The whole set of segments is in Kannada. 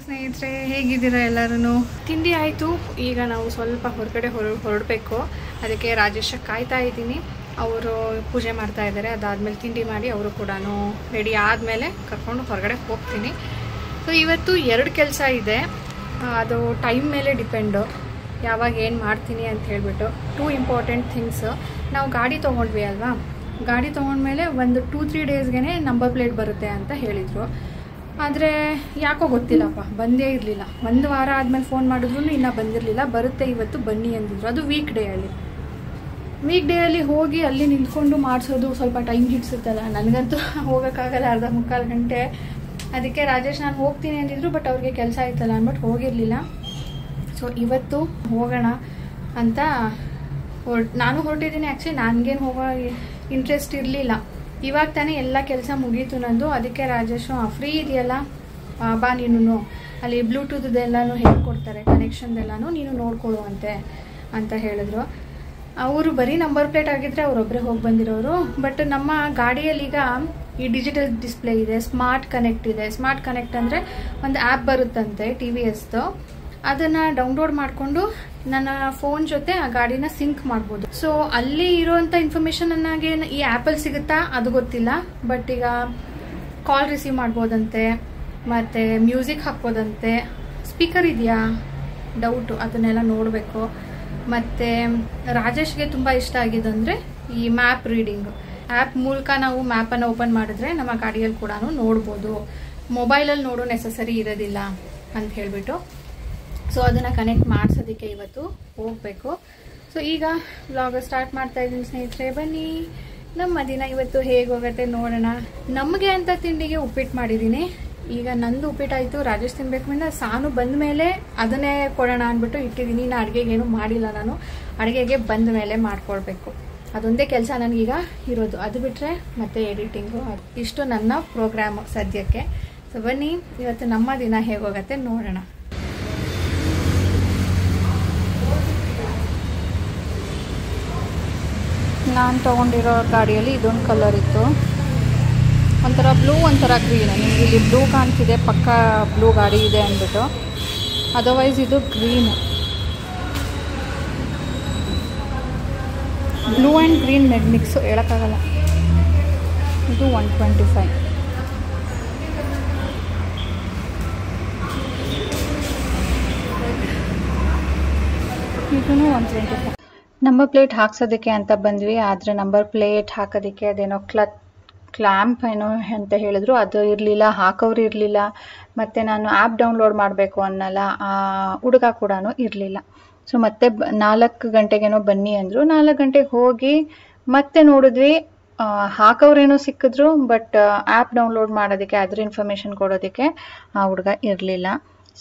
ಸ್ನೇಹಿತರೆ, ಹೇಗಿದ್ದೀರಾ ಎಲ್ಲರೂ? ತಿಂಡಿ ಆಯಿತು. ಈಗ ನಾವು ಸ್ವಲ್ಪ ಹೊರಗಡೆ ಹೊರಡಬೇಕು. ಅದಕ್ಕೆ ರಾಜೇಶ ಕಾಯ್ತಾ ಇದ್ದೀನಿ. ಅವರು ಪೂಜೆ ಮಾಡ್ತಾ ಇದ್ದಾರೆ. ಅದಾದಮೇಲೆ ತಿಂಡಿ ಮಾಡಿ ಅವರು ಕೂಡ ರೆಡಿ ಆದಮೇಲೆ ಕರ್ಕೊಂಡು ಹೊರಗಡೆ ಹೋಗ್ತೀನಿ. ಸೊ ಇವತ್ತು 2 ಕೆಲಸ ಇದೆ. ಅದು ಟೈಮ್ ಮೇಲೆ ಡಿಪೆಂಡು, ಯಾವಾಗ ಏನು ಮಾಡ್ತೀನಿ ಅಂತ ಹೇಳಿಬಿಟ್ಟು. 2 ಇಂಪಾರ್ಟೆಂಟ್ ಥಿಂಗ್ಸ್. ನಾವು ಗಾಡಿ ತೊಗೊಂಡ್ವಿ ಅಲ್ವಾ, ಗಾಡಿ ತೊಗೊಂಡ್ಮೇಲೆ ಒಂದು 2-3 ಡೇಸ್ಗೆ ನಂಬರ್ ಪ್ಲೇಟ್ ಬರುತ್ತೆ ಅಂತ ಹೇಳಿದರು. ಆದರೆ ಯಾಕೋ ಗೊತ್ತಿಲ್ಲಪ್ಪ, ಬಂದೇ ಇರಲಿಲ್ಲ. 1 ವಾರ ಆದಮೇಲೆ ಫೋನ್ ಮಾಡಿದ್ರು ಇನ್ನೂ ಬಂದಿರಲಿಲ್ಲ. ಬರುತ್ತೆ ಇವತ್ತು ಬನ್ನಿ ಅಂದಿದ್ರು. ಅದು ವೀಕ್ ಡೇ ಅಲ್ಲಿ ಹೋಗಿ ಅಲ್ಲಿ ನಿಂತ್ಕೊಂಡು ಮಾಡಿಸೋದು ಸ್ವಲ್ಪ ಟೈಮ್ ಹಿಡಿಸುತ್ತಲ್ಲ. ನನಗಂತೂ ಹೋಗೋಕ್ಕಾಗಲ್ಲ, ಅರ್ಧ ಮುಕ್ಕಾಲು ಗಂಟೆ. ಅದಕ್ಕೆ ರಾಜೇಶ್ ನಾನು ಹೋಗ್ತೀನಿ ಅಂದಿದ್ರು, ಬಟ್ ಅವ್ರಿಗೆ ಕೆಲಸ ಆಯ್ತಲ್ಲ ಅಂದ್ಬಿಟ್ಟು ಹೋಗಿರಲಿಲ್ಲ. ಸೊ ಇವತ್ತು ಹೋಗೋಣ ಅಂತ ನಾನು ಹೊರಟಿದ್ದೀನಿ. ಆ್ಯಕ್ಚುಲಿ ನನಗೇನು ಹೋಗೋ ಇಂಟ್ರೆಸ್ಟ್ ಇರಲಿಲ್ಲ. ಇವಾಗ ತಾನೇ ಎಲ್ಲ ಕೆಲಸ ಮುಗೀತು ನಂದು. ಅದಕ್ಕೆ ರಾಜೇಶು ಫ್ರೀ ಇದೆಯಲ್ಲ ಬಾ, ನೀನು ಅಲ್ಲಿ ಬ್ಲೂಟೂತ್ದೆಲ್ಲನೂ ಹೇಳ್ಕೊಡ್ತಾರೆ, ಕನೆಕ್ಷನ್ದೆಲ್ಲನೂ ನೀನು ನೋಡ್ಕೊಳ್ಳುವಂತೆ ಅಂತ ಹೇಳಿದ್ರು. ಅವರು ಬರೀ ನಂಬರ್ ಪ್ಲೇಟ್ ಆಗಿದ್ದರೆ ಅವರೊಬ್ಬರೇ ಹೋಗಿ ಬಂದಿರೋರು. ಬಟ್ ನಮ್ಮ ಗಾಡಿಯಲ್ಲಿ ಈಗ ಈ ಡಿಜಿಟಲ್ ಡಿಸ್ಪ್ಲೇ ಇದೆ, ಸ್ಮಾರ್ಟ್ ಕನೆಕ್ಟ್ ಇದೆ. ಸ್ಮಾರ್ಟ್ ಕನೆಕ್ಟ್ ಅಂದರೆ ಒಂದು ಆ್ಯಪ್ ಬರುತ್ತಂತೆ TVSದು. ಅದನ್ನು ಡೌನ್ಲೋಡ್ ಮಾಡಿಕೊಂಡು ನನ್ನ ಫೋನ್ ಜೊತೆ ಆ ಗಾಡಿನ ಸಿಂಕ್ ಮಾಡ್ಬೋದು. ಸೊ ಅಲ್ಲಿ ಇರೋವಂಥ ಇನ್ಫಾರ್ಮೇಷನ್ ನನಗೆ ಈ ಆ್ಯಪಲ್ಲಿ ಸಿಗುತ್ತಾ ಅದು ಗೊತ್ತಿಲ್ಲ. ಬಟ್ ಈಗ ಕಾಲ್ ರಿಸೀವ್ ಮಾಡ್ಬೋದಂತೆ, ಮತ್ತು ಮ್ಯೂಸಿಕ್ ಹಾಕ್ಬೋದಂತೆ. ಸ್ಪೀಕರ್ ಇದೆಯಾ ಡೌಟು, ಅದನ್ನೆಲ್ಲ ನೋಡಬೇಕು. ಮತ್ತು ರಾಜೇಶ್ಗೆ ತುಂಬ ಇಷ್ಟ ಆಗಿದ್ದಂದರೆ ಈ ಮ್ಯಾಪ್ ರೀಡಿಂಗು. ಆ್ಯಪ್ ಮೂಲಕ ನಾವು ಮ್ಯಾಪನ್ನು ಓಪನ್ ಮಾಡಿದ್ರೆ ನಮ್ಮ ಗಾಡಿಯಲ್ಲಿ ಕೂಡ ನೋಡ್ಬೋದು. ಮೊಬೈಲಲ್ಲಿ ನೋಡೋ ನೆಸಸರಿ ಇರೋದಿಲ್ಲ ಅಂತ ಹೇಳಿಬಿಟ್ಟು. ಸೊ ಅದನ್ನು ಕನೆಕ್ಟ್ ಮಾಡಿಸೋದಕ್ಕೆ ಇವತ್ತು ಹೋಗಬೇಕು. ಸೊ ಈಗ ವ್ಲಾಗ್ ಸ್ಟಾರ್ಟ್ ಮಾಡ್ತಾ ಇದ್ದೀನಿ ಸ್ನೇಹಿತರೆ. ಬನ್ನಿ, ನಮ್ಮ ದಿನ ಇವತ್ತು ಹೇಗೆ ಹೋಗುತ್ತೆ ನೋಡೋಣ. ನಮಗೆ ಅಂತ ತಿಂಡಿಗೆ ಉಪ್ಪಿಟ್ಟು ಮಾಡಿದ್ದೀನಿ. ಈಗ ನಂದು ಉಪ್ಪಿಟ್ಟಾಯಿತು, ರಾಜೇಶ್ ತಿನ್ಬೇಕು. ಸಾನು ಬಂದ ಮೇಲೆ ಅದನ್ನೇ ಕೊಡೋಣ ಅಂದ್ಬಿಟ್ಟು ಇಟ್ಟಿದ್ದೀನಿ. ಇನ್ನು ಅಡುಗೆಗೇನು ಮಾಡಿಲ್ಲ ನಾನು. ಅಡುಗೆಗೆ ಬಂದ ಮೇಲೆ ಮಾಡ್ಕೊಳ್ಬೇಕು. ಅದೊಂದೇ ಕೆಲಸ ನನಗೀಗ ಇರೋದು. ಅದು ಬಿಟ್ಟರೆ ಮತ್ತೆ ಎಡಿಟಿಂಗು, ಇಷ್ಟು ನನ್ನ ಪ್ರೋಗ್ರಾಮು ಸದ್ಯಕ್ಕೆ. ಸೊ ಬನ್ನಿ, ಇವತ್ತು ನಮ್ಮ ದಿನ ಹೇಗೆ ಹೋಗುತ್ತೆ ನೋಡೋಣ. ನಾನು ತೊಗೊಂಡಿರೋ ಗಾಡಿಯಲ್ಲಿ ಇದೊಂದು ಕಲರ್ ಇತ್ತು, ಒಂಥರ ಬ್ಲೂ ಒಂಥರ ಗ್ರೀನ್. ನಿಮಗೆ ಇಲ್ಲಿ ಬ್ಲೂ ಕಾಣ್ತಿದೆ, ಪಕ್ಕ ಬ್ಲೂ ಗಾಡಿ ಇದೆ ಅಂದ್ಬಿಟ್ಟು. ಅದರ್ವೈಸ್ ಇದು green, blue and green mix ಹೇಳೋಕ್ಕಾಗಲ್ಲ. ಇದು 125. ಇದೂ 125. ನಂಬರ್ ಪ್ಲೇಟ್ ಹಾಕ್ಸೋದಕ್ಕೆ ಅಂತ ಬಂದ್ವಿ. ಆದರೆ ನಂಬರ್ ಪ್ಲೇಟ್ ಹಾಕೋದಕ್ಕೆ ಅದೇನೋ ಕ್ಲ್ಯಾಂಪ್ ಏನೋ ಅಂತ ಹೇಳಿದ್ರು, ಅದು ಇರಲಿಲ್ಲ, ಹಾಕೋರು ಇರಲಿಲ್ಲ. ಮತ್ತು ನಾನು ಆ್ಯಪ್ ಡೌನ್ಲೋಡ್ ಮಾಡಬೇಕು ಅನ್ನಲ್ಲ, ಆ ಹುಡುಗ ಕೂಡ ಇರಲಿಲ್ಲ. ಸೊ ಮತ್ತೆ 4 ಗಂಟೆಗೇನೋ ಬನ್ನಿ ಅಂದರು. 4 ಗಂಟೆಗೆ ಹೋಗಿ ಮತ್ತೆ ನೋಡಿದ್ವಿ, ಹಾಕೋರೇನೋ ಸಿಕ್ಕಿದ್ರು. ಬಟ್ ಆ್ಯಪ್ ಡೌನ್ಲೋಡ್ ಮಾಡೋದಕ್ಕೆ, ಅದ್ರ ಇನ್ಫಾರ್ಮೇಷನ್ ಕೊಡೋದಕ್ಕೆ ಆ ಹುಡುಗ ಇರಲಿಲ್ಲ.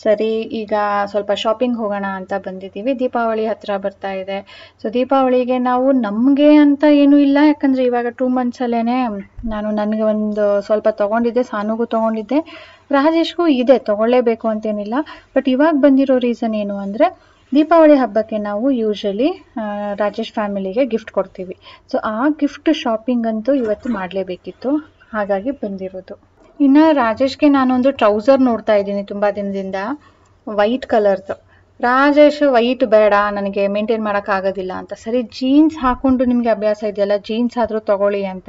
ಸರಿ, ಈಗ ಸ್ವಲ್ಪ ಶಾಪಿಂಗ್ ಹೋಗೋಣ ಅಂತ ಬಂದಿದ್ದೀವಿ. ದೀಪಾವಳಿ ಹತ್ತಿರ ಬರ್ತಾ ಇದೆ. ಸೊ ದೀಪಾವಳಿಗೆ ನಾವು ನಮಗೆ ಅಂತ ಏನೂ ಇಲ್ಲ, ಯಾಕಂದರೆ ಇವಾಗ 2 ಮಂತ್ಸಲ್ಲೇ ನಾನು ನನಗೆ ಒಂದು ಸ್ವಲ್ಪ ತೊಗೊಂಡಿದ್ದೆ, ಸಾನುಗೂ ತೊಗೊಂಡಿದ್ದೆ, ರಾಜೇಶ್ಗೂ ಇದೆ, ತೊಗೊಳ್ಳೇಬೇಕು ಅಂತೇನಿಲ್ಲ. ಬಟ್ ಇವಾಗ ಬಂದಿರೋ ರೀಸನ್ ಏನು ಅಂದರೆ, ದೀಪಾವಳಿ ಹಬ್ಬಕ್ಕೆ ನಾವು ಯೂಶ್ವಲಿ ರಾಜೇಶ್ ಫ್ಯಾಮಿಲಿಗೆ ಗಿಫ್ಟ್ ಕೊಡ್ತೀವಿ. ಸೊ ಆ ಗಿಫ್ಟ್ ಶಾಪಿಂಗ್ ಅಂತೂ ಇವತ್ತು ಮಾಡಲೇಬೇಕಿತ್ತು, ಹಾಗಾಗಿ ಬಂದಿರೋದು. ಇನ್ನು ರಾಜೇಶ್ಗೆ ನಾನೊಂದು ಟ್ರೌಸರ್ ನೋಡ್ತಾ ಇದ್ದೀನಿ ತುಂಬ ದಿನದಿಂದ, ವೈಟ್ ಕಲರ್ದು. ರಾಜೇಶ್ ವೈಟ್ ಬೇಡ, ನನಗೆ ಮೇಂಟೈನ್ ಮಾಡೋಕ್ಕಾಗೋದಿಲ್ಲ ಅಂತ. ಸರಿ, ಜೀನ್ಸ್ ಹಾಕ್ಕೊಂಡು ನಿಮಗೆ ಅಭ್ಯಾಸ ಇದೆಯಲ್ಲ, ಜೀನ್ಸ್ ಆದರೂ ತೊಗೊಳ್ಳಿ ಅಂತ.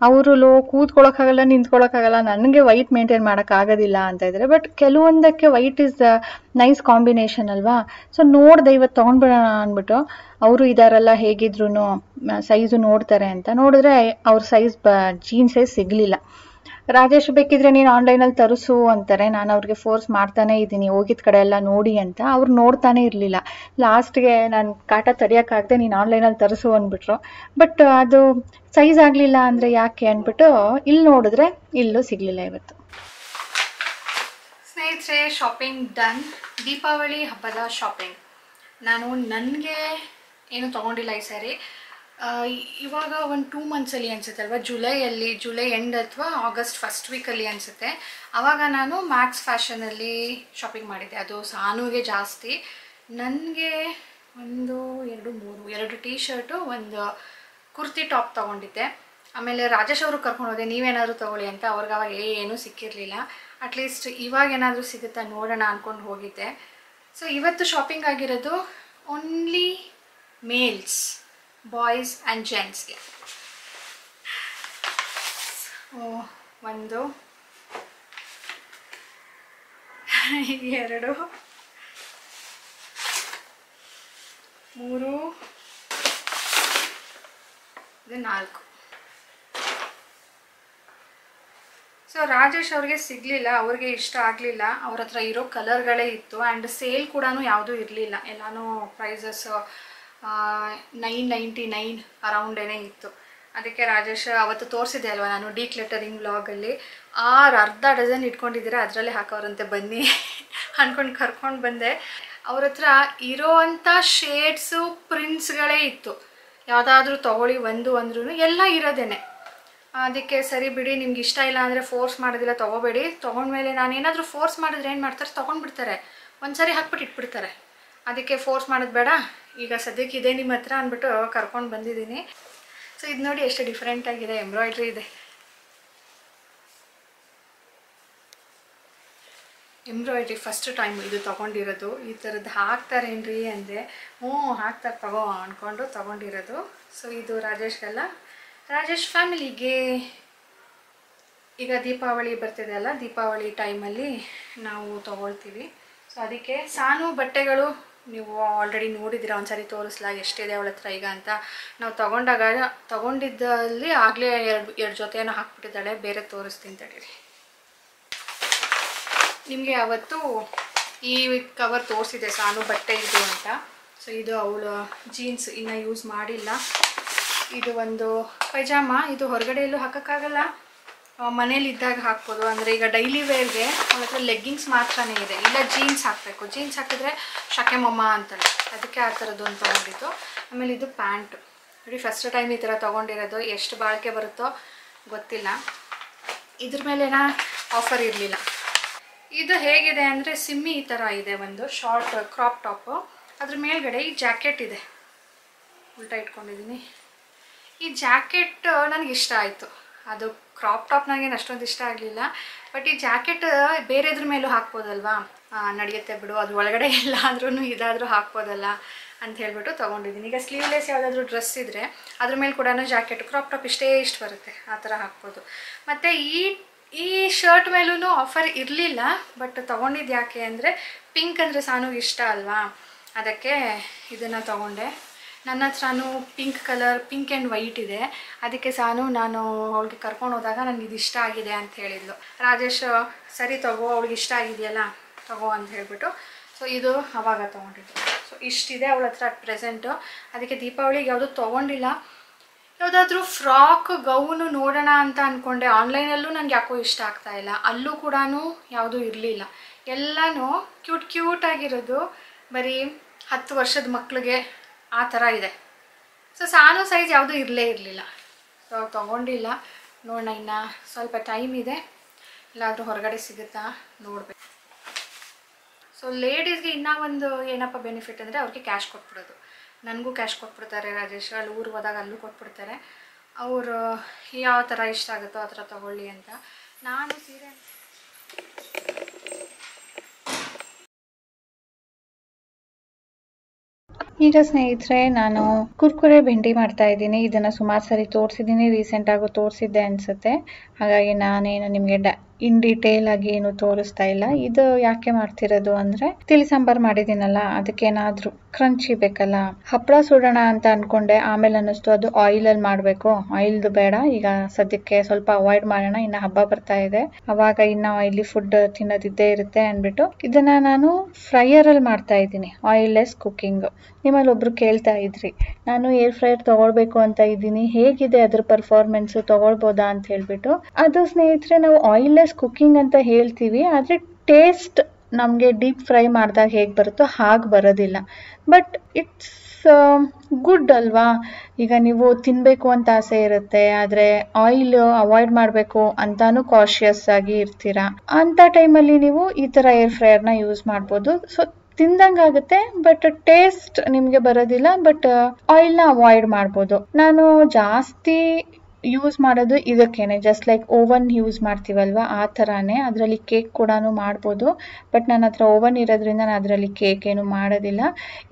ಅವರು ಕೂತ್ಕೊಳ್ಳೋಕ್ಕಾಗಲ್ಲ, ನಿಂತ್ಕೊಳ್ಳೋಕ್ಕಾಗಲ್ಲ, ನನಗೆ ವೈಟ್ ಮೇಂಟೈನ್ ಮಾಡೋಕ್ಕಾಗೋದಿಲ್ಲ ಅಂತ ಇದ್ದಾರೆ. ಬಟ್ ಕೆಲವೊಂದಕ್ಕೆ ವೈಟ್ ಇಸ್ ನೈಸ್ ಕಾಂಬಿನೇಷನ್ ಅಲ್ವಾ. ಸೊ ನೋಡಿದೆ ಇವತ್ತು ತೊಗೊಂಡ್ಬಿಡೋಣ ಅಂದ್ಬಿಟ್ಟು. ಅವರು ಇದಾರಲ್ಲ, ಹೇಗಿದ್ರು ಸೈಜು ನೋಡ್ತಾರೆ ಅಂತ ನೋಡಿದ್ರೆ ಅವ್ರ ಸೈಜ್ ಜೀನ್ಸ್ ಸೈಜ್ ಸಿಗಲಿಲ್ಲ. ರಾಜೇಶ್ ಬೇಕಿದ್ರೆ ನೀನು ಆನ್ಲೈನಲ್ಲಿ ತರಿಸು ಅಂತಾರೆ. ನಾನು ಅವ್ರಿಗೆ ಫೋರ್ಸ್ ಮಾಡ್ತಾನೆ ಇದ್ದೀನಿ, ಹೋಗಿದ್ದ ಕಡೆ ಎಲ್ಲ ನೋಡಿ ಅಂತ. ಅವ್ರು ನೋಡ್ತಾನೆ ಇರಲಿಲ್ಲ. ಲಾಸ್ಟ್ಗೆ ನಾನು ಕಾಟ ತಡೆಯೋಕ್ಕಾಗದೆ ನೀನು ಆನ್ಲೈನಲ್ಲಿ ತರಿಸು ಅಂದ್ಬಿಟ್ರು. ಬಟ್ ಅದು ಸೈಜ್ ಆಗಲಿಲ್ಲ ಅಂದರೆ ಯಾಕೆ ಅಂದ್ಬಿಟ್ಟು ಇಲ್ಲಿ ನೋಡಿದ್ರೆ ಇಲ್ಲೂ ಸಿಗಲಿಲ್ಲ ಇವತ್ತು. ಸ್ನೇಹಿತರೆ, ಶಾಪಿಂಗ್ ಡನ್. ದೀಪಾವಳಿ ಹಬ್ಬದ ಶಾಪಿಂಗ್ ನಾನು ನನಗೆ ಏನು ತೊಗೊಂಡಿಲ್ಲ ಈ ಸಾರಿ. ಇವಾಗ ಒಂದು 2 ಮಂತ್ಸಲ್ಲಿ ಅನಿಸುತ್ತೆ ಅಲ್ವಾ, ಜುಲೈ ಎಂಡ್ ಅಥವಾ ಆಗಸ್ಟ್ ಫಸ್ಟ್ ವೀಕಲ್ಲಿ ಅನಿಸುತ್ತೆ. ಆವಾಗ ನಾನು ಮ್ಯಾಕ್ಸ್ ಫ್ಯಾಷನಲ್ಲಿ ಶಾಪಿಂಗ್ ಮಾಡಿದ್ದೆ. ಅದು ಸಾನುಗೆ ಜಾಸ್ತಿ, ನನಗೆ 1 2 3 2 ಟೀ ಶರ್ಟು, ಒಂದು ಕುರ್ತಿ ಟಾಪ್ ತೊಗೊಂಡಿದ್ದೆ. ಆಮೇಲೆ ರಾಜೇಶ್ ಅವರು ಕರ್ಕೊಂಡು ಹೋದೆ, ನೀವೇನಾದರೂ ತೊಗೊಳ್ಳಿ ಅಂತ. ಅವ್ರಿಗೆ ಅವಾಗ ಏನೂ ಸಿಕ್ಕಿರಲಿಲ್ಲ. ಅಟ್ಲೀಸ್ಟ್ ಇವಾಗ ಏನಾದರೂ ಸಿಗುತ್ತಾ ನೋಡೋಣ ಅಂದ್ಕೊಂಡು ಹೋಗಿದ್ದೆ. ಸೊ ಇವತ್ತು ಶಾಪಿಂಗ್ ಆಗಿರೋದು ಓನ್ಲಿ ಮೇಲ್ಸ್, ಬಾಯ್ಸ್ ಆ್ಯಂಡ್ ಜೆಂಟ್ಸ್ಗೆ. ಒಂದು 2 3 4. ಸೊ ರಾಜೇಶ್ ಅವ್ರಿಗೆ ಸಿಗಲಿಲ್ಲ, ಅವ್ರಿಗೆ ಇಷ್ಟ ಆಗಲಿಲ್ಲ. ಅವ್ರ ಹತ್ರ ಇರೋ ಕಲರ್ಗಳೇ ಇತ್ತು ಆ್ಯಂಡ್ ಸೇಲ್ ಕೂಡ ಯಾವುದೂ ಇರಲಿಲ್ಲ. ಎಲ್ಲನೂ ಪ್ರೈಸಸ್ 999 ಅರೌಂಡೇನೇ ಇತ್ತು. ಅದಕ್ಕೆ ರಾಜೇಶ್ ಅವತ್ತು ತೋರಿಸಿದೆ ಅಲ್ವಾ ನಾನು ಡಿಕ್ಲಟರಿಂಗ್ ವ್ಲಾಗಲ್ಲಿ, ಅರ್ಧ ಡಜನ್ ಇಟ್ಕೊಂಡಿದ್ದೀರಾ ಅದರಲ್ಲೇ ಹಾಕೋರಂತೆ ಬನ್ನಿ ಅಂದ್ಕೊಂಡು ಕರ್ಕೊಂಡು ಬಂದೆ. ಅವ್ರ ಹತ್ರ ಇರೋವಂಥ ಶೇಡ್ಸು ಪ್ರಿಂಟ್ಸ್ಗಳೇ ಇತ್ತು. ಯಾವುದಾದ್ರೂ ತೊಗೊಳ್ಳಿ ಒಂದು ಅಂದ್ರೂ ಎಲ್ಲ ಇರೋದೇನೆ. ಅದಕ್ಕೆ ಸರಿ ಬಿಡಿ, ನಿಮ್ಗೆ ಇಷ್ಟ ಇಲ್ಲ ಅಂದರೆ ಫೋರ್ಸ್ ಮಾಡೋದಿಲ್ಲ, ತೊಗೋಬೇಡಿ. ತೊಗೊಂಡ್ಮೇಲೆ ನಾನು ಏನಾದರೂ ಫೋರ್ಸ್ ಮಾಡಿದ್ರೆ ಏನು ಮಾಡ್ತಾರೆ, ತೊಗೊಂಡ್ಬಿಡ್ತಾರೆ, ಒಂದು ಸಾರಿ ಹಾಕ್ಬಿಟ್ಟು ಇಟ್ಬಿಡ್ತಾರೆ. ಅದಕ್ಕೆ ಫೋರ್ಸ್ ಮಾಡೋದು ಬೇಡ, ಈಗ ಸದ್ಯಕ್ಕೆ ಇದೆ ನಿಮ್ಮ ಹತ್ರ ಅಂದ್ಬಿಟ್ಟು ಕರ್ಕೊಂಡು ಬಂದಿದ್ದೀನಿ. ಸೊ ಇದು ನೋಡಿ ಎಷ್ಟು ಡಿಫ್ರೆಂಟಾಗಿದೆ, ಎಂಬ್ರಾಯ್ಡ್ರಿ ಇದೆ. ಎಂಬ್ರಾಯ್ಡ್ರಿ ಫಸ್ಟ್ ಟೈಮ್ ಇದು ತೊಗೊಂಡಿರೋದು. ಈ ಥರದ್ದು ಹಾಕ್ತಾರೇನ್ರಿ ಅಂದೆ. ಹಾಕ್ತಾರೆ ತಗೋ ಅಂದ್ಕೊಂಡು ತೊಗೊಂಡಿರೋದು. ಸೊ ಇದು ರಾಜೇಶ್ಗೆಲ್ಲ, ರಾಜೇಶ್ ಫ್ಯಾಮಿಲಿಗೆ. ಈಗ ದೀಪಾವಳಿ ಬರ್ತಿದೆ ಅಲ್ಲ, ದೀಪಾವಳಿ ಟೈಮಲ್ಲಿ ನಾವು ತೊಗೊಳ್ತೀವಿ. ಸೊ ಅದಕ್ಕೆ ಸಾನು ಬಟ್ಟೆಗಳು ನೀವು ಆಲ್ರೆಡಿ ನೋಡಿದ್ದೀರಾ, ಒಂದ್ಸರಿ ತೋರಿಸ್ಲಾ ಎಷ್ಟಿದೆ ಅವಳ ಹತ್ರ ಈಗ ಅಂತ. ನಾವು ತೊಗೊಂಡಿದ್ದಲ್ಲಿ ಆಗಲೇ ಎರಡು ಜೊತೆಯನ್ನು ಹಾಕ್ಬಿಟ್ಟಿದ್ದಾಳೆ, ಬೇರೆ ತೋರಿಸ್ತೀನಿ ತಡೀರಿ. ನಿಮಗೆ ಅವತ್ತು ಈ ಕವರ್ ತೋರಿಸಿದೆ ಸಾನು ಬಟ್ಟೆ ಇದು ಅಂತ. ಸೊ ಇದು ಅವಳ ಜೀನ್ಸ್, ಇನ್ನೂ ಯೂಸ್ ಮಾಡಿಲ್ಲ. ಇದು ಒಂದು ಪೈಜಾಮ, ಇದು ಹೊರಗಡೆ ಎಲ್ಲೂ ಹಾಕೋಕ್ಕಾಗಲ್ಲ, ಮನೇಲಿ ಇದ್ದಾಗ ಹಾಕ್ಬೋದು. ಅಂದರೆ ಈಗ ಡೈಲಿ ವೇರ್ಗೆ ಅವಳ ಹತ್ರ ಲೆಗ್ಗಿಂಗ್ಸ್ ಮಾತ್ರನೇ ಇದೆ, ಇಲ್ಲ ಜೀನ್ಸ್ ಹಾಕಬೇಕು. ಜೀನ್ಸ್ ಹಾಕಿದ್ರೆ ಶಕೆಮಮ್ಮ ಅಂತಾಳೆ, ಅದಕ್ಕೆ ಆ ಥರದ್ದು ಅಂತ ತೊಗೊಂಡಿದ್ದು. ಆಮೇಲೆ ಇದು ಪ್ಯಾಂಟು ನೋಡಿ, ಫಸ್ಟ್ ಟೈಮ್ ಈ ಥರ ತೊಗೊಂಡಿರೋದು. ಎಷ್ಟು ಬಾಳಿಕೆ ಬರುತ್ತೋ ಗೊತ್ತಿಲ್ಲ. ಇದ್ರ ಮೇಲೇನ ಆಫರ್ ಇರಲಿಲ್ಲ. ಇದು ಹೇಗಿದೆ ಅಂದರೆ ಸಿಮ್ಮಿ ಈ ಥರ ಇದೆ, ಒಂದು ಶಾರ್ಟ್ ಕ್ರಾಪ್ ಟಾಪು. ಅದ್ರ ಮೇಲ್ಗಡೆ ಈ ಜಾಕೆಟ್ ಇದೆ, ಉಲ್ಟಾ ಇಟ್ಕೊಂಡಿದ್ದೀನಿ. ಈ ಜಾಕೆಟ್ ನನಗೆ ಇಷ್ಟ ಆಯಿತು. ಅದು ಕ್ರಾಪ್ ಟಾಪ್ ನನಗೇನು ಅಷ್ಟೊಂದು ಇಷ್ಟ ಆಗಲಿಲ್ಲ, ಬಟ್ ಈ ಜಾಕೆಟ್ ಬೇರೆದ್ರ ಮೇಲೂ ಹಾಕ್ಬೋದಲ್ವಾ, ನಡೆಯುತ್ತೆ ಬಿಡು, ಅದು ಒಳಗಡೆ ಎಲ್ಲ ಅಂದ್ರೂ ಇದಾದರೂ ಹಾಕ್ಬೋದಲ್ಲ ಅಂತ ಹೇಳ್ಬಿಟ್ಟು ತೊಗೊಂಡಿದ್ದೀನಿ. ಈಗ ಸ್ಲೀವ್ಲೆಸ್ ಯಾವುದಾದ್ರೂ ಡ್ರೆಸ್ ಇದ್ದರೆ ಅದ್ರ ಮೇಲೆ ಕೂಡ ಜಾಕೆಟ್ ಕ್ರಾಪ್ ಟಾಪ್ ಇಷ್ಟು ಬರುತ್ತೆ, ಆ ಥರ ಹಾಕ್ಬೋದು. ಮತ್ತು ಈ ಶರ್ಟ್ ಮೇಲೂ ಆಫರ್ ಇರಲಿಲ್ಲ, ಬಟ್ ತೊಗೊಂಡಿದ್ದು ಯಾಕೆ ಅಂದರೆ ಪಿಂಕ್ ಅಂದರೆ ಸಾನುಗೆ ಇಷ್ಟ ಅಲ್ವಾ, ಅದಕ್ಕೆ ಇದನ್ನು ತೊಗೊಂಡೆ. ನನ್ನ ಹತ್ರನೂ pink colour, pink and white ಇದೆ. ಅದಕ್ಕೆ ನಾನು ಅವಳಿಗೆ ಕರ್ಕೊಂಡು ಹೋದಾಗ ನನಗೆ ಇದು ಇಷ್ಟ ಆಗಿದೆ ಅಂತ ಹೇಳಿದ್ಲು. ರಾಜೇಶ್ ಸರಿ ತಗೋ, ಅವಳಿಗೆ ಇಷ್ಟ ಆಗಿದೆಯಲ್ಲ ತಗೋ ಅಂತ ಹೇಳಿಬಿಟ್ಟು, ಸೊ ಇದು ಆವಾಗ ತೊಗೊಂಡಿದ್ದು. ಸೊ ಇಷ್ಟಿದೆ ಅವಳ ಹತ್ರ ಅಟ್ ಪ್ರೆಸೆಂಟು. ಅದಕ್ಕೆ ದೀಪಾವಳಿಗೆ ಯಾವುದೂ ತೊಗೊಂಡಿಲ್ಲ. ಯಾವುದಾದ್ರೂ ಫ್ರಾಕ್ ಗೌನು ನೋಡೋಣ ಅಂತ ಅಂದ್ಕೊಂಡೆ. ಆನ್ಲೈನಲ್ಲೂ ನನಗೆ ಯಾಕೋ ಇಷ್ಟ ಆಗ್ತಾಯಿಲ್ಲ, ಅಲ್ಲೂ ಕೂಡ ಯಾವುದೂ ಇರಲಿಲ್ಲ. ಎಲ್ಲನೂ ಕ್ಯೂಟಾಗಿರೋದು, ಬರೀ 10 ವರ್ಷದ ಮಕ್ಕಳಿಗೆ ಆ ಥರ ಇದೆ. ಸೊ ಸಾನು ಸೈಜ್ ಯಾವುದೂ ಇರಲಿಲ್ಲ. ಸೊ ತೊಗೊಂಡಿಲ್ಲ. ನೋಡೋಣ, ಇನ್ನು ಸ್ವಲ್ಪ ಟೈಮ್ ಇದೆ, ಎಲ್ಲಾದರೂ ಹೊರಗಡೆ ಸಿಗುತ್ತಾ ನೋಡಬೇಕು. ಸೊ ಲೇಡೀಸ್ಗೆ ಇನ್ನೂ ಒಂದು ಏನಪ್ಪ ಬೆನಿಫಿಟ್ ಅಂದರೆ ಅವ್ರಿಗೆ ಕ್ಯಾಶ್ ಕೊಟ್ಬಿಡೋದು. ನನಗೂ ಕ್ಯಾಶ್ ಕೊಟ್ಬಿಡ್ತಾರೆ ರಾಜೇಶ್, ಅಲ್ಲಿ ಊರಿಗೆ ಹೋದಾಗ ಅಲ್ಲೂ ಕೊಟ್ಬಿಡ್ತಾರೆ. ಅವರು ಯಾವ ಥರ ಇಷ್ಟ ಆಗುತ್ತೋ ಆ ಥರ ತೊಗೊಳ್ಳಿ ಅಂತ. ನಾನು ಸೀರೆ ಈಗ ಸ್ನೇಹಿತರೆ, ನಾನು ಕುರ್ಕುರೆ ಬೆಂಡಿ ಮಾಡ್ತಾ ಇದ್ದೀನಿ. ಇದನ್ನ ಸುಮಾರು ಸರಿ ತೋರಿಸಿದ್ದೀನಿ, ರೀಸೆಂಟ್ ಆಗು ತೋರಿಸಿದ್ದೆ ಅನ್ಸುತ್ತೆ. ಹಾಗಾಗಿ ನಾನೇನು ನಿಮಗೆ ಇನ್ ಡೀಟೇಲ್ ಆಗಿ ಏನು ತೋರಿಸ್ತಾ ಇಲ್ಲ. ಇದು ಯಾಕೆ ಮಾಡ್ತಿರೋದು ಅಂದ್ರೆ, ತಿಳಿ ಸಾಂಬಾರ್ ಮಾಡಿದ್ದೀನಲ್ಲ, ಅದಕ್ಕೇನಾದ್ರೂ ಕ್ರಂಚಿ ಬೇಕಲ್ಲ. ಹಪ್ಪಳ ಸುಡೋಣ ಅಂತ ಅನ್ಕೊಂಡೆ, ಆಮೇಲೆ ಅನ್ನಿಸ್ತು ಅದು ಆಯಿಲ್ ಅಲ್ಲಿ ಮಾಡ್ಬೇಕು, ಆಯಿಲ್ದು ಬೇಡ, ಈಗ ಸದ್ಯಕ್ಕೆ ಸ್ವಲ್ಪ ಅವಾಯ್ಡ್ ಮಾಡೋಣ, ಇನ್ನ ಹಬ್ಬ ಬರ್ತಾ ಇದೆ, ಅವಾಗ ಇನ್ನ ಆಯಿಲಿ ಫುಡ್ ತಿನ್ನೋದಿದ್ದೇ ಇರುತ್ತೆ ಅನ್ಬಿಟ್ಟು ಇದನ್ನ ನಾನು ಫ್ರೈಯರ್ ಅಲ್ಲಿ ಮಾಡ್ತಾ ಇದ್ದೀನಿ. Oil less cooking. ನಿಮ್ಮಲ್ಲಿ ಒಬ್ರು ಕೇಳ್ತಾ ಇದ್ರಿ, ನಾನು ಏರ್ ಫ್ರೈಯರ್ ತಗೊಳ್ಬೇಕು ಅಂತ ಇದ್ದೀನಿ, ಹೇಗಿದೆ ಅದ್ರ ಪರ್ಫಾರ್ಮೆನ್ಸ್, ತಗೊಳ್ಬೋದಾ ಅಂತ ಹೇಳ್ಬಿಟ್ಟು. ಅದು ಸ್ನೇಹಿತರೆ, ನಾವು ಆಯಿಲ್ ಲೆಸ್ ಕುಕಿಂಗ್ ಅಂತ ಹೇಳ್ತೀವಿ, ಆದ್ರೆ ಟೇಸ್ಟ್ ನಮ್ಗೆ ಡೀಪ್ ಫ್ರೈ ಮಾಡಿದಾಗ ಹೇಗೆ ಬರುತ್ತೋ ಹಾಗೆ ಬರೋದಿಲ್ಲ. ಬಟ್ ಇಟ್ಸ್ ಗುಡ್ ಅಲ್ವಾ. ಈಗ ನೀವು ತಿನ್ಬೇಕು ಅಂತ ಆಸೆ ಇರುತ್ತೆ, ಆದ್ರೆ ಆಯಿಲ್ ಅವಾಯ್ಡ್ ಮಾಡಬೇಕು ಅಂತಾನು ಕಾಶಿಯಸ್ ಆಗಿ ಇರ್ತೀರಾ, ಅಂತ ಟೈಮಲ್ಲಿ ನೀವು ಈ ತರ ಏರ್ ಫ್ರೈಯರ್ನ ಯೂಸ್ ಮಾಡ್ಬೋದು. ಸೊ ತಿಂದಂಗಾಗುತ್ತೆ, ಬಟ್ ಟೇಸ್ಟ್ ನಿಮ್ಗೆ ಬರೋದಿಲ್ಲ, ಬಟ್ ಆಯಿಲ್ನ ಅವಾಯ್ಡ್ ಮಾಡ್ಬೋದು. ನಾನು ಜಾಸ್ತಿ ಯೂಸ್ ಮಾಡೋದು ಇದಕ್ಕೇನೆ, ಜಸ್ಟ್ ಲೈಕ್ ಓವನ್ ಯೂಸ್ ಮಾಡ್ತೀವಲ್ವಾ ಆ ಥರನೇ. ಅದರಲ್ಲಿ ಕೇಕ್ ಕೂಡ ಮಾಡ್ಬೋದು, ಬಟ್ ನನ್ನ ಹತ್ರ ಓವನ್ ಇರೋದ್ರಿಂದ ನಾನು ಅದರಲ್ಲಿ ಕೇಕ್ ಏನು ಮಾಡೋದಿಲ್ಲ.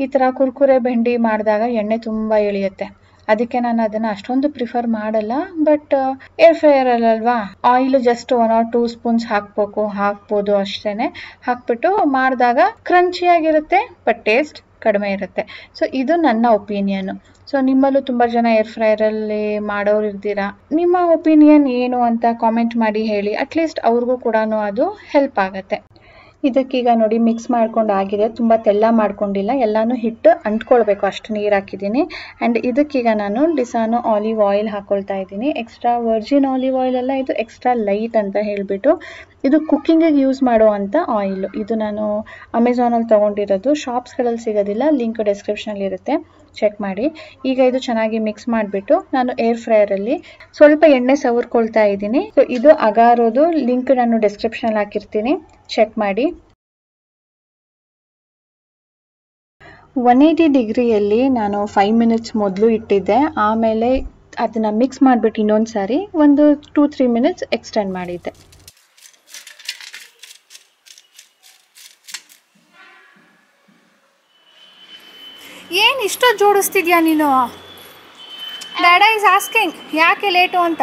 ಈ ಥರ ಕುರ್ಕುರೆ ಬೆಂಡಿ ಮಾಡಿದಾಗ ಎಣ್ಣೆ ತುಂಬ ಎಳೆಯುತ್ತೆ, ಅದಕ್ಕೆ ನಾನು ಅದನ್ನು ಅಷ್ಟೊಂದು ಪ್ರಿಫರ್ ಮಾಡಲ್ಲ. ಬಟ್ ಏರ್ ಫ್ರೈಯರಲ್ವಾ, ಆಯಿಲ್ ಜಸ್ಟ್ 1 or 2 ಸ್ಪೂನ್ಸ್ ಹಾಕ್ಬೋದು ಅಷ್ಟೇ. ಹಾಕ್ಬಿಟ್ಟು ಮಾಡಿದಾಗ ಕ್ರಂಚಿಯಾಗಿರುತ್ತೆ, ಬಟ್ ಟೇಸ್ಟ್ ಕಡಿಮೆ ಇರುತ್ತೆ. ಸೊ ಇದು ನನ್ನ ಒಪಿನಿಯನ್. ಸೊ ನಿಮ್ಮಲ್ಲೂ ತುಂಬ ಜನ ಏರ್ ಫ್ರೈಯರಲ್ಲಿ ಮಾಡೋರು ಇರ್ತೀರಾ, ನಿಮ್ಮ ಒಪಿನಿಯನ್ ಏನು ಅಂತ ಕಾಮೆಂಟ್ ಮಾಡಿ ಹೇಳಿ. ಅಟ್ಲೀಸ್ಟ್ ಅವ್ರಿಗೂ ಕೂಡ ಅದು ಹೆಲ್ಪ್ ಆಗುತ್ತೆ. ಇದಕ್ಕೀಗ ನೋಡಿ ಮಿಕ್ಸ್ ಮಾಡ್ಕೊಂಡು ಆಗಿದೆ, ತುಂಬ ತೆಲ್ಲ ಮಾಡ್ಕೊಂಡಿಲ್ಲ, ಎಲ್ಲಾನು ಹಿಟ್ಟು ಅಂಟ್ಕೊಳ್ಬೇಕು ಅಷ್ಟು ನೀರು ಹಾಕಿದ್ದೀನಿ. ಆ್ಯಂಡ್ ಇದಕ್ಕೀಗ ನಾನು ಡಿಸಾನೋ ಆಲಿವ್ ಆಯಿಲ್ ಹಾಕ್ಕೊಳ್ತಾ ಇದ್ದೀನಿ. ಎಕ್ಸ್ಟ್ರಾ ವರ್ಜಿನ್ ಆಲಿವ್ ಆಯಿಲ್ ಅಲ್ಲ, ಇದು ಎಕ್ಸ್ಟ್ರಾ ಲೈಟ್ ಅಂತ ಹೇಳಿಬಿಟ್ಟು ಇದು ಕುಕ್ಕಿಂಗಿಗೆ ಯೂಸ್ ಮಾಡುವಂಥ ಆಯಿಲ್. ಇದು ನಾನು ಅಮೆಝಾನಲ್ಲಿ ತೊಗೊಂಡಿರೋದು, ಶಾಪ್ಸ್ಗಳಲ್ಲಿ ಸಿಗೋದಿಲ್ಲ, ಲಿಂಕ್ ಡಿಸ್ಕ್ರಿಪ್ಷನಲ್ಲಿ ಇರುತ್ತೆ, ಚೆಕ್ ಮಾಡಿ. ಈಗ ಇದು ಚೆನ್ನಾಗಿ ಮಿಕ್ಸ್ ಮಾಡಿಬಿಟ್ಟು ನಾನು ಏರ್ ಫ್ರೈಯರಲ್ಲಿ ಸ್ವಲ್ಪ ಎಣ್ಣೆ ಸವರ್ಕೊಳ್ತಾ ಇದ್ದೀನಿ. ಸೊ ಇದು ಅಗಾರೋದು, ಲಿಂಕ್ ನಾನು ಡಿಸ್ಕ್ರಿಪ್ಷನಲ್ಲಿ ಹಾಕಿರ್ತೀನಿ, ಚೆಕ್ ಮಾಡಿ. 180 ಡಿಗ್ರಿಯಲ್ಲಿ ನಾನು 5 ಮಿನಿಟ್ಸ್ ಮೊದಲು ಇಟ್ಟಿದ್ದೆ, ಆಮೇಲೆ ಅದನ್ನು ಮಿಕ್ಸ್ ಮಾಡಿಬಿಟ್ಟು ಇನ್ನೊಂದು ಸಾರಿ ಒಂದು 2-3 ಮಿನಿಟ್ಸ್ ಎಕ್ಸ್ಟೆಂಡ್ ಮಾಡಿದ್ದೆ. ಏನು ಇಷ್ಟೊಂದು ಜೋಡಿಸ್ತಿದ್ಯಾ ನೀನು? ಡ್ಯಾಡಾ ಇಸ್ ಆಸ್ಕಿಂಗ್ ಯಾಕೆ ಲೇಟು ಅಂತ.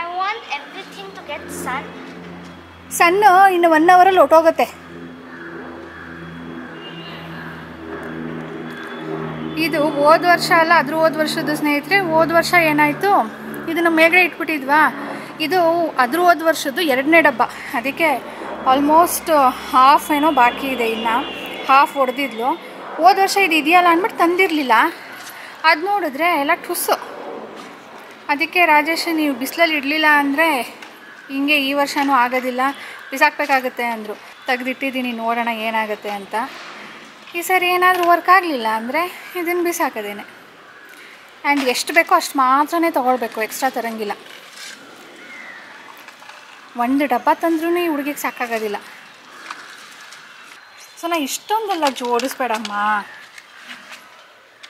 I want everything to get sun. Sun ಇನ್ನು 1 ಅವರಲ್ಲಿ ಹೊಟ್ಟೋಗುತ್ತೆ. ಇದು ಹೋದ ವರ್ಷ ಅಲ್ಲ, ಹೋದ ವರ್ಷದ ಸ್ನೇಹಿತರೆ. ಹೋದ ವರ್ಷ ಏನಾಯಿತು, ಇದನ್ನು ಮೇಲ್ಗಡೆ ಇಟ್ಬಿಟ್ಟಿದ್ವಾ, ಇದು ಹೋದ ವರ್ಷದ್ದು 2ನೇ ಡಬ್ಬ, ಅದಕ್ಕೆ ಆಲ್ಮೋಸ್ಟ್ ಹಾಫ್ ಏನೋ ಬಾಕಿ ಇದೆ, ಇನ್ನು ಹಾಫ್ ಹೊಡೆದಿದ್ಲು. ಹೋದ ವರ್ಷ ಇದು ಇದೆಯಲ್ಲ ಅಂದ್ಬಿಟ್ಟು ತಂದಿರಲಿಲ್ಲ, ಅದು ನೋಡಿದ್ರೆ ಎಲ್ಲ ಠುಸ್ಸು. ಅದಕ್ಕೆ ರಾಜೇಶ್ ನೀವು ಬಿಸಿಲಲ್ಲಿ ಇಡಲಿಲ್ಲ ಅಂದರೆ ಹಿಂಗೆ ಈ ವರ್ಷವೂ ಆಗೋದಿಲ್ಲ, ಬಿಸಾಕಬೇಕಾಗತ್ತೆ ಅಂದರು. ತೆಗೆದಿಟ್ಟಿದ್ದೀನಿ, ನೋಡೋಣ ಏನಾಗುತ್ತೆ ಅಂತ. ಈ ಸರಿ ಏನಾದರೂ ವರ್ಕ್ ಆಗಲಿಲ್ಲ ಅಂದರೆ ಇದನ್ನು ಬಿಸಾಕೋದೇನೆ. ಆ್ಯಂಡ್ ಎಷ್ಟು ಬೇಕೋ ಅಷ್ಟು ಮಾತ್ರನೇ ತೊಗೊಳ್ಬೇಕು, ಎಕ್ಸ್ಟ್ರಾ ತರೋಂಗಿಲ್ಲ. 1 ಡಬ್ಬ ತಂದ್ರೂ ಈ ಹುಡುಗಿಗೆ ಸಾಕಾಗೋದಿಲ್ಲ. ಸೊ ನಾ ಇಷ್ಟೊಂದೆಲ್ಲ ಜೋಡಿಸ್ಬೇಡಮ್ಮ,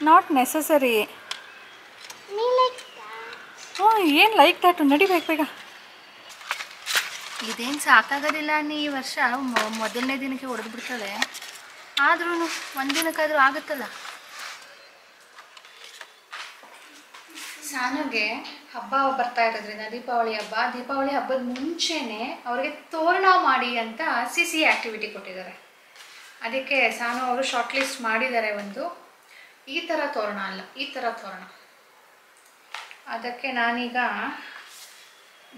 not necessary. Me like that. ಹ್ಞೂ, ಏನು ಲೈಕ್ ದ್ಯಾಟು, ನಡಿಬೇಕು ಬೇಗ. ಇದೇನು ಸಾಕಾಗೋದಿಲ್ಲ ನೀ ಈ ವರ್ಷ ಮೊದಲನೇ ದಿನಕ್ಕೆ ಹೊಡೆದು ಬಿಡ್ತದೆ, ಆದ್ರೂ 1 ದಿನಕ್ಕಾದರೂ ಆಗುತ್ತಲ್ಲ. ಸಾನುಗೆ ಹಬ್ಬ ಬರ್ತಾ ಇರೋದ್ರಿಂದ ದೀಪಾವಳಿ ಹಬ್ಬದ ಮುಂಚೆನೇ ಅವ್ರಿಗೆ ತೋರಣ ಮಾಡಿ ಅಂತ ಸಿಸಿ ಆ್ಯಕ್ಟಿವಿಟಿ ಕೊಟ್ಟಿದ್ದಾರೆ. ಅದಕ್ಕೆ ಸಾನು ಅವರು ಶಾರ್ಟ್ ಲಿಸ್ಟ್ ಮಾಡಿದ್ದಾರೆ. ಒಂದು ಈ ಥರ ತೋರಣ ಅಲ್ಲ, ಈ ಥರ ತೋರಣ. ಅದಕ್ಕೆ ನಾನೀಗ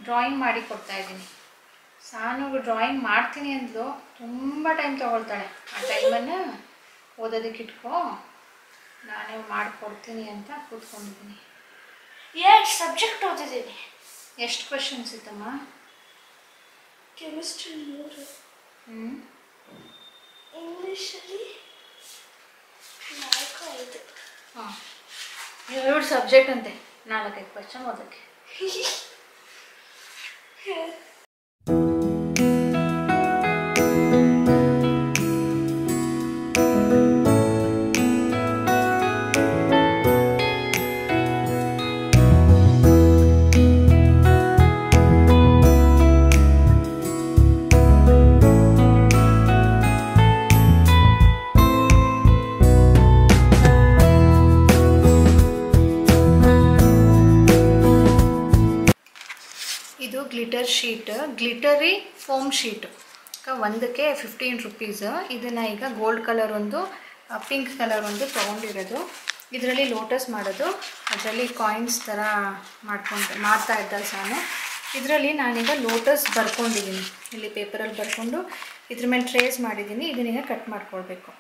ಡ್ರಾಯಿಂಗ್ ಮಾಡಿ ಕೊಡ್ತಾ ಇದ್ದೀನಿ. ಸಾನು ಡ್ರಾಯಿಂಗ್ ಮಾಡ್ತೀನಿ ಅಂದ್ಲು, ತುಂಬ ಟೈಮ್ ತೊಗೊಳ್ತಾಳೆ. ಆ ಟೈಮನ್ನು ಓದೋದಕ್ಕೆ ಇಟ್ಕೋ, ನಾನೇ ಮಾಡಿಕೊಡ್ತೀನಿ ಅಂತ ಕೂತ್ಕೊಂಡಿದ್ದೀನಿ. Yes, ಸಬ್ಜೆಕ್ಟ್ ಓದಿದ್ದೀನಿ. ಎಷ್ಟು ಕ್ವೆಶನ್ಸ್ ಇತ್ತಮ್ಮ? ಕೆಮಿಸ್ಟ್ರಿ 3, ಇಂಗ್ಲೀಷಲ್ಲಿ 4-5. ಹಾಂ, 2 ಸಬ್ಜೆಕ್ಟ್ ಅಂತೆ, 4-5 ಕ್ವೆಶನ್ ಓದೋಕ್ಕೆ. ಇದು glitter sheet, glittery foam sheet. ಒಂದಕ್ಕೆ 15 ರೂಪೀಸ್. ಇದನ್ನು ಈಗ ಗೋಲ್ಡ್ ಕಲರ್ ಒಂದು, ಪಿಂಕ್ ಕಲರ್ ಒಂದು ತೊಗೊಂಡಿರೋದು. ಇದರಲ್ಲಿ ಲೋಟಸ್ ಮಾಡೋದು, ಅದರಲ್ಲಿ ಕಾಯಿನ್ಸ್ ಥರ ಮಾಡ್ತಾ ಇದ್ದ ಸಾನು. ಇದರಲ್ಲಿ ನಾನೀಗ ಲೋಟಸ್ ಬರ್ಕೊಂಡಿದ್ದೀನಿ, ಇಲ್ಲಿ ಪೇಪರಲ್ಲಿ ಬರ್ಕೊಂಡು ಇದ್ರ ಮೇಲೆ ಟ್ರೇಸ್ ಮಾಡಿದ್ದೀನಿ. ಇದನ್ನೀಗ ಕಟ್ ಮಾಡ್ಕೊಳ್ಬೇಕು.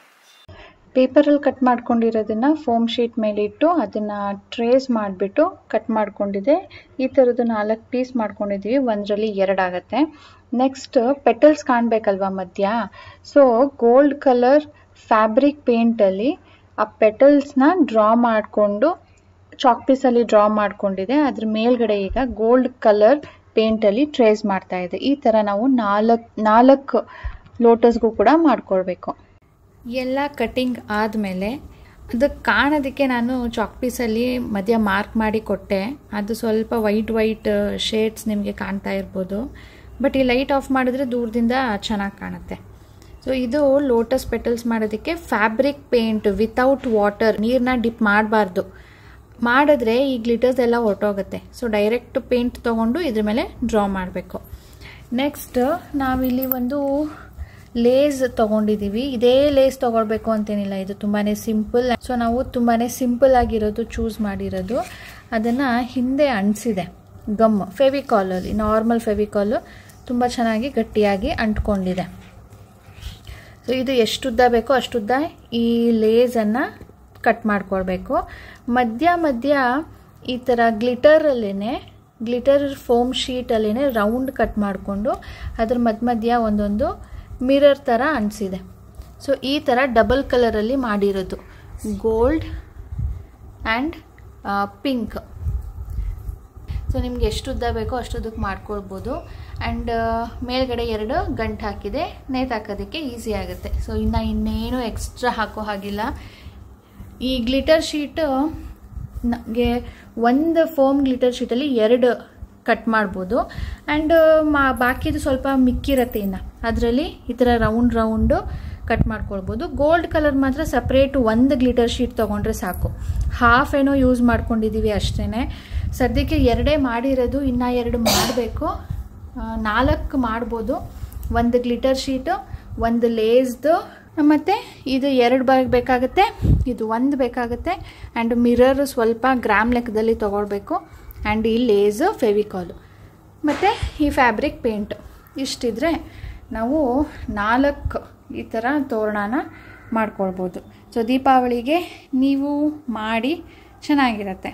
ಪೇಪರಲ್ಲಿ ಕಟ್ ಮಾಡ್ಕೊಂಡಿರೋದನ್ನು ಫೋಮ್ ಶೀಟ್ ಮೇಲೆ ಇಟ್ಟು ಅದನ್ನು ಟ್ರೇಸ್ ಮಾಡಿಬಿಟ್ಟು ಕಟ್ ಮಾಡ್ಕೊಂಡಿದ್ದೆ. ಈ ಥರದ್ದು 4 ಪೀಸ್ ಮಾಡ್ಕೊಂಡಿದ್ದೀವಿ, ಒಂದರಲ್ಲಿ 2 ಆಗುತ್ತೆ. ನೆಕ್ಸ್ಟ್ ಪೆಟಲ್ಸ್ ಕಾಣಬೇಕಲ್ವ ಮಧ್ಯ, ಸೊ ಗೋಲ್ಡ್ ಕಲರ್ ಫ್ಯಾಬ್ರಿಕ್ ಪೇಂಟಲ್ಲಿ ಆ ಪೆಟಲ್ಸ್ನ ಡ್ರಾ ಮಾಡಿಕೊಂಡು ಚಾಕ್ ಪೀಸಲ್ಲಿ ಡ್ರಾ ಮಾಡ್ಕೊಂಡಿದೆ. ಅದ್ರ ಮೇಲ್ಗಡೆ ಈಗ ಗೋಲ್ಡ್ ಕಲರ್ ಪೇಂಟಲ್ಲಿ ಟ್ರೇಸ್ ಮಾಡ್ತಾ ಇದೆ. ಈ ಥರ ನಾವು 4 ಲೋಟಸ್ಗೂ ಕೂಡ ಮಾಡ್ಕೊಳ್ಬೇಕು. ಎಲ್ಲ ಕಟ್ಟಿಂಗ್ ಆದಮೇಲೆ ಅದಕ್ಕೆ ಕಾಣೋದಕ್ಕೆ ನಾನು ಚಾಕ್ ಪೀಸಲ್ಲಿ ಮಧ್ಯ ಮಾರ್ಕ್ ಮಾಡಿ ಕೊಟ್ಟೆ. ಅದು ಸ್ವಲ್ಪ ವೈಟ್ ಶೇಡ್ಸ್ ನಿಮಗೆ ಕಾಣ್ತಾ ಇರ್ಬೋದು. ಬಟ್ ಈ ಲೈಟ್ ಆಫ್ ಮಾಡಿದ್ರೆ ದೂರದಿಂದ ಚೆನ್ನಾಗಿ ಕಾಣುತ್ತೆ. ಸೊ ಇದು ಲೋಟಸ್ ಪೆಟಲ್ಸ್ ಮಾಡೋದಕ್ಕೆ ಫ್ಯಾಬ್ರಿಕ್ ಪೇಂಟ್ ವಿತೌಟ್ ವಾಟರ್, ನೀರನ್ನ ಡಿಪ್ ಮಾಡಬಾರ್ದು. ಮಾಡಿದ್ರೆ ಈ ಗ್ಲಿಟರ್ಸ್ ಎಲ್ಲ ಹೊರಟೋಗುತ್ತೆ. ಸೊ ಡೈರೆಕ್ಟ್ ಪೇಂಟ್ ತೊಗೊಂಡು ಇದ್ರ ಮೇಲೆ ಡ್ರಾ ಮಾಡಬೇಕು. ನೆಕ್ಸ್ಟ್ ನಾವಿಲ್ಲಿ ಒಂದು ಲೇಸ್ ತೊಗೊಂಡಿದ್ದೀವಿ. ಇದೇ ಲೇಸ್ ತೊಗೊಳ್ಬೇಕು ಅಂತೇನಿಲ್ಲ, ಇದು ತುಂಬಾ ಸಿಂಪಲ್. ಸೊ ನಾವು ತುಂಬಾ ಸಿಂಪಲ್ ಆಗಿರೋದು ಚೂಸ್ ಮಾಡಿರೋದು. ಅದನ್ನು ಹಿಂದೆ ಅಂಟಿಸಿದೆ ಗಮ್ ಫೆವಿಕಾಲಲ್ಲಿ, ನಾರ್ಮಲ್ ಫೆವಿಕಾಲು ತುಂಬ ಚೆನ್ನಾಗಿ ಗಟ್ಟಿಯಾಗಿ ಅಂಟ್ಕೊಂಡಿದೆ. ಸೊ ಇದು ಎಷ್ಟುದ್ದ ಬೇಕೋ ಅಷ್ಟುದ್ದ ಈ ಲೇಸನ್ನು ಕಟ್ ಮಾಡ್ಕೊಳ್ಬೇಕು. ಮಧ್ಯ ಈ ಥರ ಗ್ಲಿಟರ್ ಫೋಮ್ ಶೀಟಲ್ಲೇ ರೌಂಡ್ ಕಟ್ ಮಾಡಿಕೊಂಡು ಅದ್ರ ಮಧ್ಯ ಒಂದೊಂದು ಮಿರರ್ ಥರ ಅಂಟಿಸಿದೆ. ಸೊ ಈ ಥರ ಡಬಲ್ ಕಲರಲ್ಲಿ ಮಾಡಿರೋದು, ಗೋಲ್ಡ್ ಆ್ಯಂಡ್ ಪಿಂಕ್. ಸೊ ನಿಮ್ಗೆ ಎಷ್ಟು ಉದ್ದ ಬೇಕೋ ಅಷ್ಟುದಕ್ಕೆ ಮಾಡ್ಕೊಳ್ಬೋದು. ಆ್ಯಂಡ್ ಮೇಲ್ಗಡೆ 2 ಗಂಟು ಹಾಕಿದೆ, ನೇತಾಕೋದಕ್ಕೆ ಈಸಿ ಆಗುತ್ತೆ. ಸೊ ಇನ್ನೇನು ಎಕ್ಸ್ಟ್ರಾ ಹಾಕೋ ಹಾಗಿಲ್ಲ. ಈ ಗ್ಲಿಟರ್ ಶೀಟು ನಮಗೆ ಒಂದು ಫೋಮ್ ಗ್ಲಿಟರ್ ಶೀಟಲ್ಲಿ 2 ಕಟ್ ಮಾಡ್ಬೋದು. ಆ್ಯಂಡ್ ಬಾಕಿದು ಸ್ವಲ್ಪ ಮಿಕ್ಕಿರುತ್ತೆ, ಇನ್ನು ಅದರಲ್ಲಿ ಈ ಥರ ರೌಂಡು ಕಟ್ ಮಾಡ್ಕೊಳ್ಬೋದು. ಗೋಲ್ಡ್ ಕಲರ್ ಮಾತ್ರ ಸಪ್ರೇಟ್ ಒಂದು ಗ್ಲಿಟರ್ ಶೀಟ್ ತೊಗೊಂಡ್ರೆ ಸಾಕು. ಹಾಫ್ ಏನೋ ಯೂಸ್ ಮಾಡ್ಕೊಂಡಿದ್ದೀವಿ ಅಷ್ಟೇ. ಸದ್ಯಕ್ಕೆ 2 ಮಾಡಿರೋದು, ಇನ್ನೂ 2 ಮಾಡಬೇಕು. 4 ಮಾಡ್ಬೋದು. ಒಂದು ಗ್ಲಿಟರ್ ಶೀಟು, ಒಂದು ಲೇಸ್ದು, ಮತ್ತು ಇದು 2 ಬೇಕಾಗುತ್ತೆ, ಇದು 1 ಬೇಕಾಗುತ್ತೆ. ಆ್ಯಂಡ್ ಮಿರರ್ ಸ್ವಲ್ಪ ಗ್ರಾಮ್ ಲೆಕ್ಕದಲ್ಲಿ ತೊಗೊಳ್ಬೇಕು. ಆ್ಯಂಡ್ ಈ ಲೇಸು ಫೆವಿಕಾಲು ಮತ್ತು ಈ ಫ್ಯಾಬ್ರಿಕ್ ಪೇಂಟ್ ಇಷ್ಟಿದ್ರೆ ನಾವು 4 ಈ ಥರ ತೋರಣನ ಮಾಡ್ಕೊಳ್ಬೋದು. ಸೊ ದೀಪಾವಳಿಗೆ ನೀವು ಮಾಡಿ ಚೆನ್ನಾಗಿರುತ್ತೆ.